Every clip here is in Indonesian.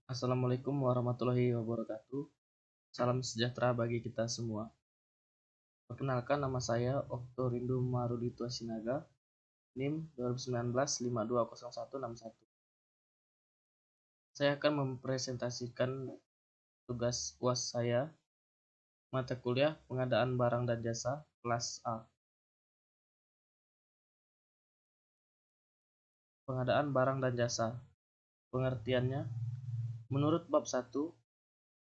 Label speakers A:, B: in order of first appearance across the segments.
A: Assalamualaikum warahmatullahi wabarakatuh. Salam sejahtera bagi kita semua. Perkenalkan, nama saya Okto Rindu Marudito Sinaga, NIM 2019 520161. Saya akan mempresentasikan tugas UAS saya, mata kuliah pengadaan barang dan jasa, kelas A. Pengadaan barang dan jasa. Pengertiannya, menurut bab 1,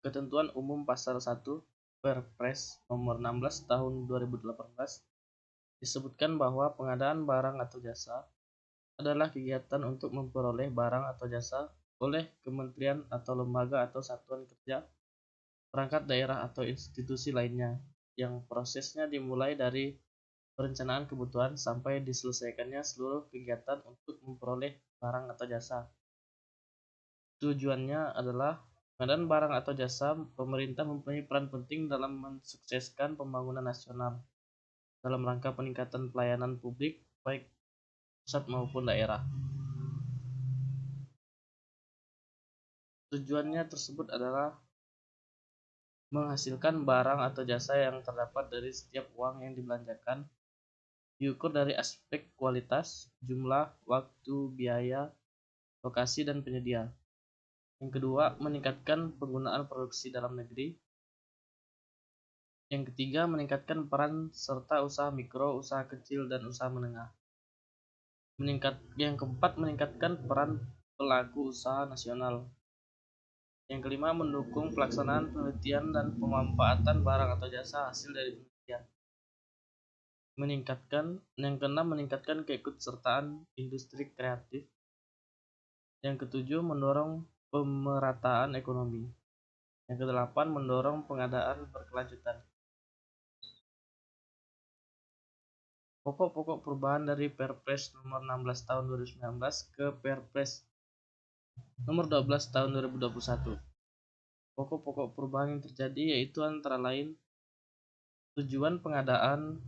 A: Ketentuan Umum Pasal 1 Perpres nomor 16 tahun 2018, disebutkan bahwa pengadaan barang atau jasa adalah kegiatan untuk memperoleh barang atau jasa oleh kementerian atau lembaga atau satuan kerja, perangkat daerah atau institusi lainnya, yang prosesnya dimulai dari perencanaan kebutuhan sampai diselesaikannya seluruh kegiatan untuk memperoleh barang atau jasa. Tujuannya adalah pengadaan barang atau jasa. Pemerintah mempunyai peran penting dalam mensukseskan pembangunan nasional dalam rangka peningkatan pelayanan publik baik pusat maupun daerah. Tujuannya tersebut adalah menghasilkan barang atau jasa yang terdapat dari setiap uang yang dibelanjakan, diukur dari aspek kualitas, jumlah, waktu, biaya, lokasi, dan penyedia. Yang kedua, meningkatkan penggunaan produksi dalam negeri. Yang ketiga, meningkatkan peran serta usaha mikro, usaha kecil, dan usaha menengah. Yang keempat, meningkatkan peran pelaku usaha nasional. Yang kelima, mendukung pelaksanaan penelitian dan pemanfaatan barang atau jasa hasil dari penelitian. Yang keenam, meningkatkan keikutsertaan industri kreatif. Yang ketujuh, mendorong pemerataan ekonomi. Yang kedelapan, mendorong pengadaan berkelanjutan. Pokok-pokok perubahan dari Perpres nomor 16 tahun 2019 ke Perpres nomor 12 tahun 2021. Pokok-pokok perubahan yang terjadi yaitu antara lain tujuan pengadaan,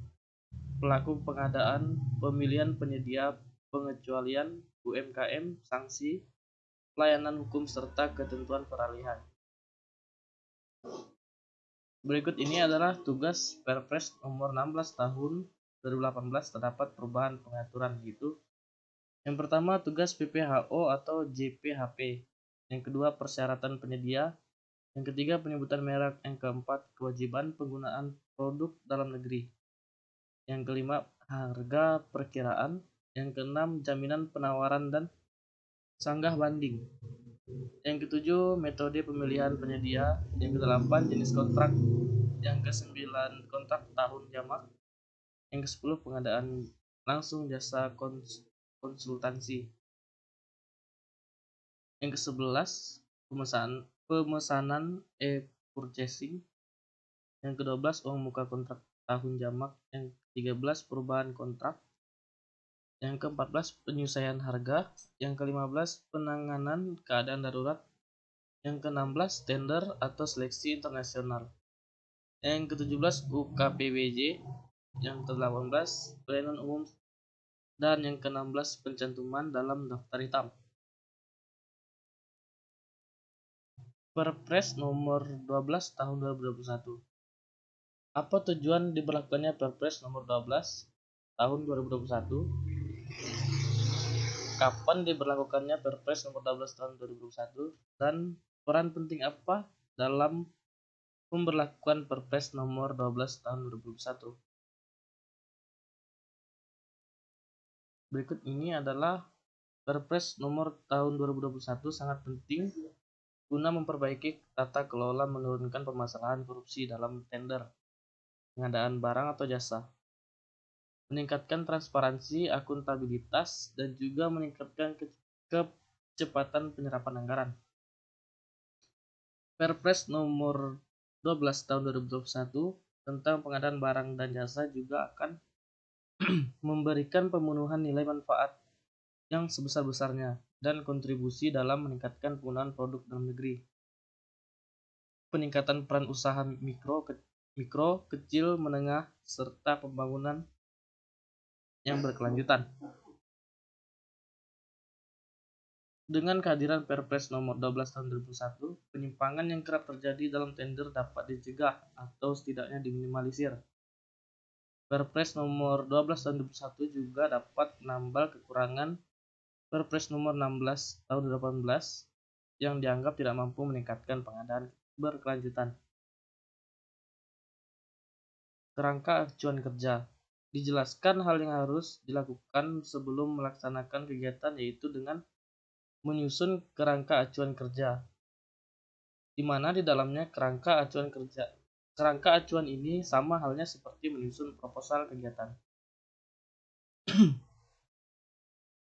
A: pelaku pengadaan, pemilihan penyedia, pengecualian UMKM, sanksi, pelayanan hukum, serta ketentuan peralihan. Berikut ini adalah tugas Perpres nomor 16 tahun 2018. Terdapat perubahan pengaturan gitu. Yang pertama, tugas PPHO atau JPHP. Yang kedua, persyaratan penyedia. Yang ketiga, penyebutan merek. Yang keempat, kewajiban penggunaan produk dalam negeri. Yang kelima, harga perkiraan. Yang keenam, jaminan penawaran dan sanggah banding. Yang ketujuh, metode pemilihan penyedia. Yang kedelapan, jenis kontrak. Yang kesembilan, kontrak tahun jamak. Yang kesepuluh, pengadaan langsung jasa konsultansi. Yang kesebelas, pemesanan e-purchasing. Yang ke-12, uang muka kontrak tahun jamak. Yang ke-13, perubahan kontrak. Yang ke-14, penyelesaian harga. Yang ke-15, penanganan keadaan darurat. Yang ke-16, tender atau seleksi internasional. Yang ke-17, UKPBJ. Yang ke-18, pelayanan umum. Dan yang ke-16, pencantuman dalam daftar hitam. Perpres nomor 12 tahun 2021. Apa tujuan diberlakukannya Perpres nomor 12 tahun 2021? Kapan diberlakukannya Perpres nomor 12 tahun 2021? Dan peran penting apa dalam pemberlakuan Perpres nomor 12 tahun 2021? Berikut ini adalah Perpres nomor tahun 2021 sangat penting guna memperbaiki tata kelola, menurunkan permasalahan korupsi dalam tender pengadaan barang atau jasa, meningkatkan transparansi, akuntabilitas, dan juga meningkatkan kecepatan penyerapan anggaran. Perpres nomor 12 tahun 2021 tentang pengadaan barang dan jasa juga akan memberikan pemenuhan nilai manfaat yang sebesar-besarnya dan kontribusi dalam meningkatkan penggunaan produk dalam negeri, peningkatan peran usaha mikro, kecil, menengah, serta pembangunan yang berkelanjutan. Dengan kehadiran Perpres nomor 12 tahun 2001, penyimpangan yang kerap terjadi dalam tender dapat dicegah atau setidaknya diminimalisir. Perpres nomor 12 tahun 2001 juga dapat menambal kekurangan Perpres nomor 16 tahun 2018 yang dianggap tidak mampu meningkatkan pengadaan berkelanjutan. Kerangka acuan kerja. Dijelaskan hal yang harus dilakukan sebelum melaksanakan kegiatan, yaitu dengan menyusun kerangka acuan kerja, di mana di dalamnya kerangka acuan kerja. Kerangka acuan ini sama halnya seperti menyusun proposal kegiatan.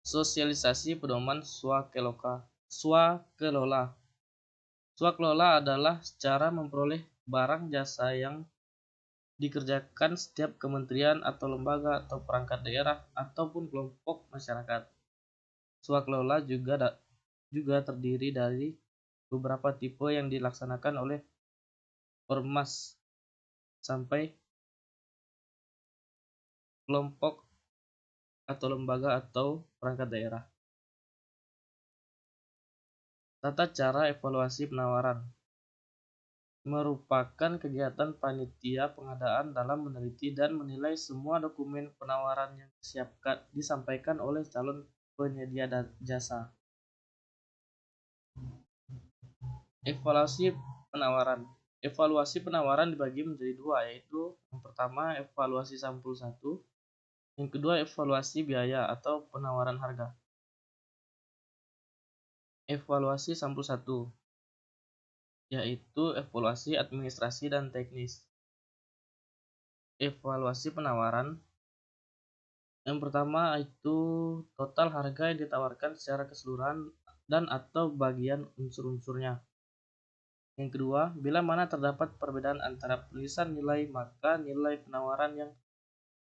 A: Sosialisasi pedoman swakelola. Swakelola adalah cara memperoleh barang jasa yang dikerjakan setiap kementerian atau lembaga atau perangkat daerah ataupun kelompok masyarakat. Swakelola juga terdiri dari beberapa tipe yang dilaksanakan oleh ormas sampai kelompok atau lembaga atau perangkat daerah. Tata cara evaluasi penawaran merupakan kegiatan panitia pengadaan dalam meneliti dan menilai semua dokumen penawaran yang disampaikan oleh calon penyedia jasa. Evaluasi penawaran. Evaluasi penawaran dibagi menjadi dua, yaitu yang pertama evaluasi sampul 1, yang kedua evaluasi biaya atau penawaran harga. Evaluasi sampul 1 yaitu evaluasi administrasi dan teknis. Evaluasi penawaran. Yang pertama itu total harga yang ditawarkan secara keseluruhan dan atau bagian unsur-unsurnya. Yang kedua, bila mana terdapat perbedaan antara penulisan nilai, maka nilai penawaran yang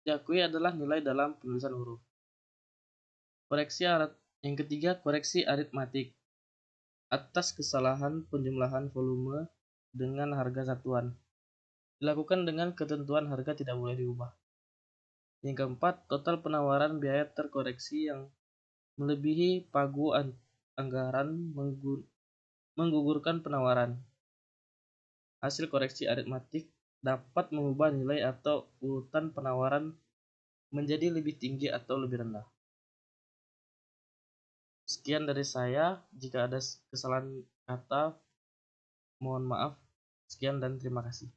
A: diakui adalah nilai dalam penulisan huruf. Yang ketiga, koreksi aritmatik atas kesalahan penjumlahan volume dengan harga satuan. Dilakukan dengan ketentuan harga tidak boleh diubah. Yang keempat, total penawaran biaya terkoreksi yang melebihi pagu anggaran menggugurkan penawaran. Hasil koreksi aritmatik dapat mengubah nilai atau urutan penawaran menjadi lebih tinggi atau lebih rendah. Sekian dari saya. Jika ada kesalahan kata, mohon maaf. Sekian dan terima kasih.